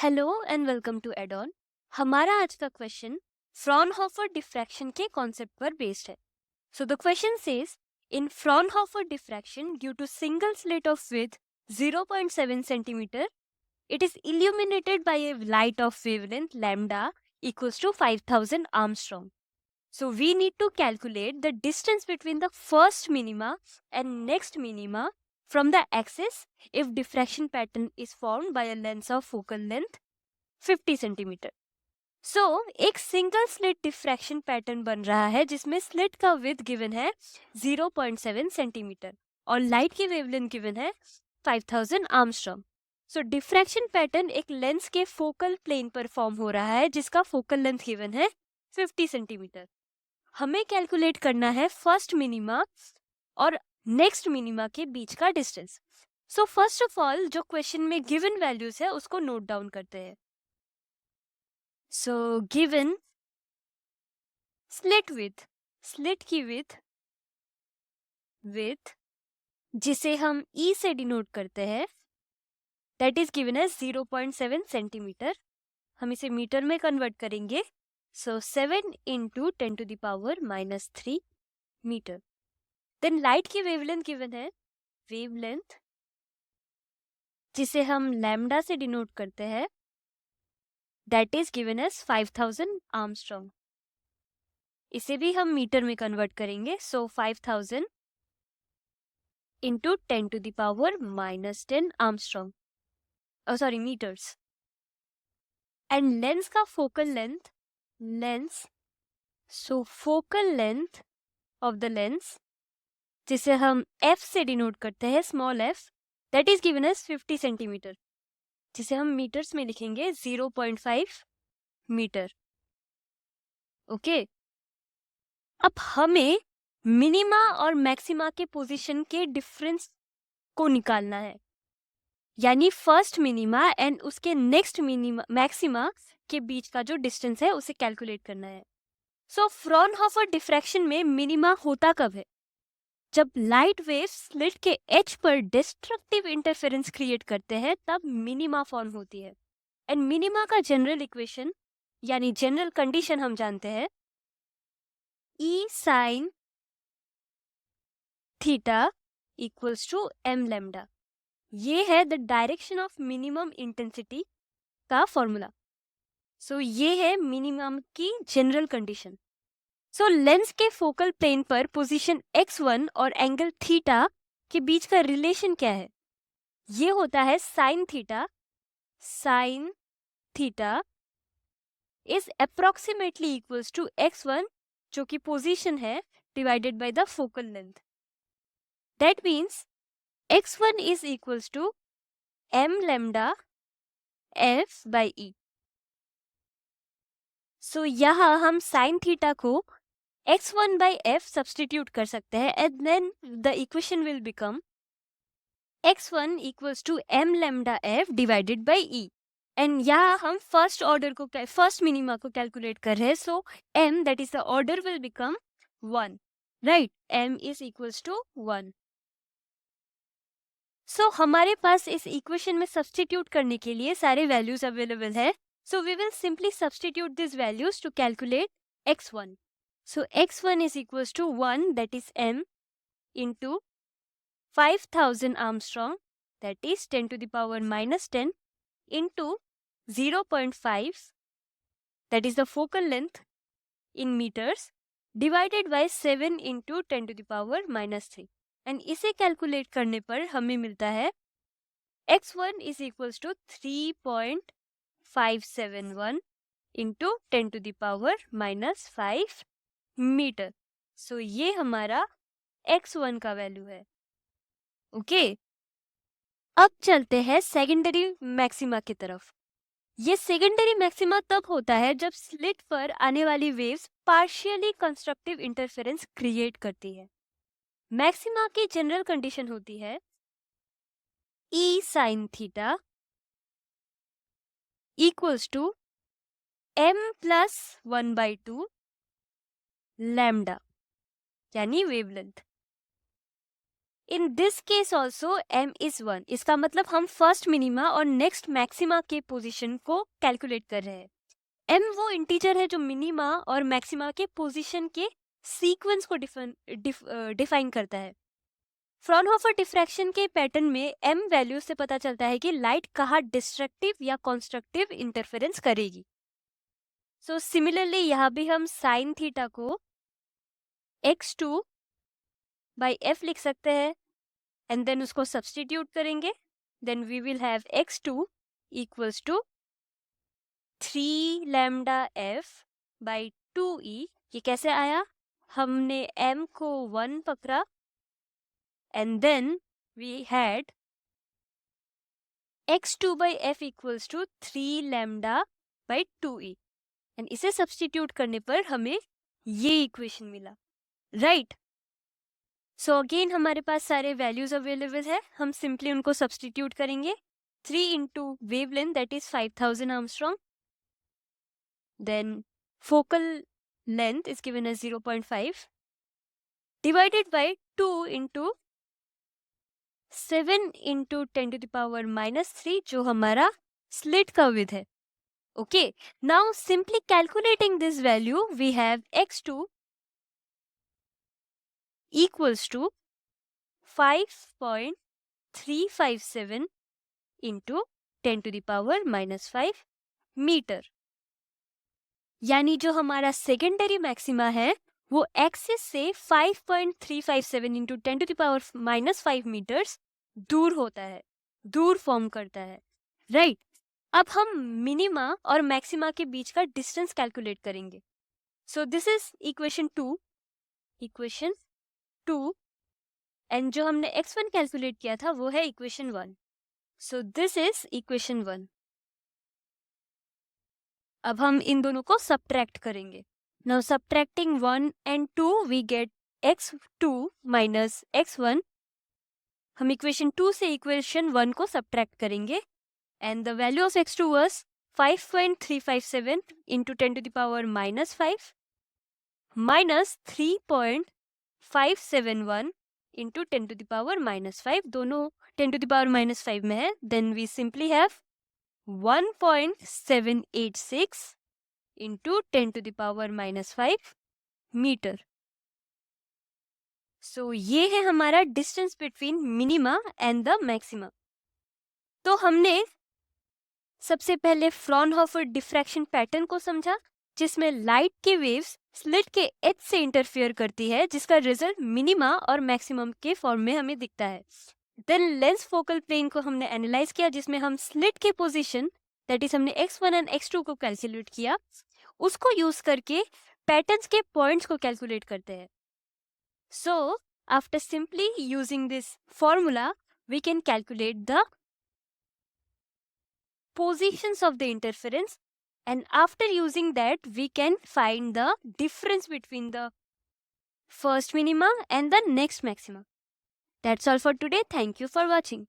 Hello and welcome to Adon. हमारा आज का क्वेश्चन फ्रॉनहोफर डिफ्रैक्शन के कॉन्सेप्ट पर बेस्ड है। So the question says in Fraunhofer diffraction due to single slit of width 0.7 centimeter, it is illuminated by a light of wavelength lambda equals to 5000 Armstrong. So we need to calculate the distance between the first minima and next minima from the axis if diffraction pattern is formed by a lens of focal length 50 centimetre. So एक single slit diffraction pattern बन रहा है जिसमें slit का width given है 0.7 centimetre और light की wavelength given है 5000 आर्मस्ट्रॉन्ग। सो डिफ्रैक्शन पैटर्न एक लेंस के फोकल प्लेन पर फॉर्म हो रहा है जिसका फोकल लेंथ गिवन है 50 सेंटीमीटर। हमें कैलकुलेट करना है फर्स्ट मिनिमा और नेक्स्ट मिनिमा के बीच का distance. So first of all जो क्वेश्चन में गिवन वैल्यूज है उसको नोट डाउन करते हैं। So given slit width, slit की विथ जिसे हम ई से डिनोट करते हैं that is given as 0.7 centimetre. हम इसे मीटर में कन्वर्ट करेंगे। So 7 into 10⁻³ metre. Then light की वेवलेंथ गिवन है, वेवलेंथ जिसे हम लैम्डा से डिनोट करते हैं that is given as 5000 angstrom. इसे भी हम मीटर में कन्वर्ट करेंगे। So 5000 into 10⁻⁻10 angstrom, sorry metres. And lens का focal length, lens so focal length of the lens जिसे हम f से डिनोट करते हैं, small f, that is given as 50 centimetre जिसे हम मीटर्स में लिखेंगे 0.5 मीटर। ओके, अब हमें मिनिमा और मैक्सिमा के पोजीशन के डिफरेंस को निकालना है, यानी फर्स्ट मिनिमा एंड उसके नेक्स्ट मिनिमा मैक्सिमा के बीच का जो डिस्टेंस है उसे कैलकुलेट करना है। सो फ्रॉनहोफर डिफ्रैक्शन में मिनिमा होता कब है? जब लाइट वेव्स स्लिट के एज पर डिस्ट्रक्टिव इंटरफेरेंस क्रिएट करते हैं तब मिनिमा फॉर्म होती है। एंड मिनिमा का जनरल इक्वेशन यानी जनरल कंडीशन हम जानते हैं, e sine theta equals to m lambda. ये है the direction of minimum intensity का फॉर्मूला। सो ये है मिनिमम की जनरल कंडीशन। सो लेंस के फोकल प्लेन पर पोजीशन x1 और एंगल थीटा के बीच का रिलेशन क्या है? ये होता है sine theta. Sine theta is approximately equals to x1 जो कि पोजीशन है divided by the focal length. That means x1 is equals to m lambda f by e। So यहाँ हम साइन थीटा को x1 by f सब्सटीट्यूट कर सकते हैं and then the equation will become x1 equals to m lambda f divided by e। And यहाँ हम first order को, first minima को कैलकुलेट कर रहे हैं। So m that is the order will become 1, right? m is equals to 1। So हमारे पास इस इक्वेशन में सब्सटीट्यूट करने के लिए सारे वैल्यूज अवेलेबल है। So we will simply substitute this values to calculate x1. So x1 is equals to 1, that is m, into 5000 Armstrong, that is 10⁻⁻10, into 0.5, that is the focal length in meters, divided by 7 into 10⁻⁻3। and इसे calculate करने पर हमें मिलता है x1 is equals to 3.571 into 10⁻⁻5 metre. So ये हमारा x1 का value है। ओके, अब चलते हैं सेकेंडरी मैक्सिमा की तरफ। ये सेकेंडरी मैक्सिमा तब होता है जब स्लिट पर आने वाली waves partially constructive interference create करती है। मैक्सिमा की जनरल कंडीशन होती है e sine theta equals to m plus 1/2 lambda यानी wavelength. In this case also m is 1. इसका मतलब हम फर्स्ट मिनिमा और नेक्स्ट मैक्सिमा के पोजीशन को कैलकुलेट कर रहे हैं. m वो इंटीजर है जो मिनिमा और मैक्सिमा के पोजीशन के सीक्वेंस को डिफाइन करता है. फ्रॉनहोफर डिफ्रैक्शन के पैटर्न में m वैल्यू से पता चलता है कि लाइट कहाँ डिस्ट्रक्टिव या कंस्ट्रक्टिव इंटरफेरेंस करेगी. सो सिमिलरली यहाँ भी हम साइन थीटा को x2 बाई f लिख सकते हैं एंड देन उसको सब्सटीट्यूट करेंगे. Then we will have x2 equals to 3 lambda f by 2e. ये कैसे आया? हमने m को 1 पकड़ा and then we had x2 by f equals to 3 lambda by 2e and इसे सब्सटीट्यूट करने पर हमें ये इक्वेशन मिला, राइट? सो अगेन हमारे पास सारे वैल्यूज अवेलेबल है. हम सिंपली उनको सब्सटीट्यूट करेंगे. 3 into wavelength that is 5000 Armstrong. Then focal length is given as 0.5 divided by 2 into 7 into 10 to the power -3 जो हमारा स्लिट का विड्थ है. Okay, now simply calculating this value we have x2 equals to 5.357 into 10 to the power -5 metre. यानी जो हमारा secondary maxima है वो axis से 5.357 into 10 to the power -5 metres दूर होता है, दूर फॉर्म करता है, राइट? अब हम मिनिमा और मैक्सिमा के बीच का डिस्टेंस कैलकुलेट करेंगे. So this is equation 2 and जो हमने x1 कैलकुलेट किया था वो है equation 1. So this is equation 1. अब हम इन दोनों को सब्ट्रैक्ट करेंगे. Now subtracting 1 and 2 we get x2 minus x1. हम इक्वेशन 2 से इक्वेशन 1 को सब्ट्रैक्ट करेंगे and the value of x2 was 5.357 into 10 to the power -5 minus 3.571 into 10 to the power -5. दोनों 10 to the power -5 में है. Then we simply have 1.786 into 10 to the power -5 metre. So ये है हमारा distance between minima and the maxima. तो हमने सबसे पहले फ्रॉनहोफर डिफ्रैक्शन पैटर्न को समझा जिसमें लाइट के वेव्स स्लिट के एज से इंटरफियर करती है जिसका रिजल्ट मिनिमा और मैक्सिमम के फॉर्म में हमें दिखता है. देन लेंस फोकल प्लेन को हमने एनालाइज किया जिसमें हम स्लिट के पोजीशन दैट इज हमने x1 एंड x2 को कैलकुलेट किया. उसको यूज करके पैटर्न्स के पॉइंट्स को कैलकुलेट करते हैं. So after simply using this formula we can calculate the positions of the interference, and after using that we can find the difference between the first minima and the next maxima. That's all for today. Thank you for watching.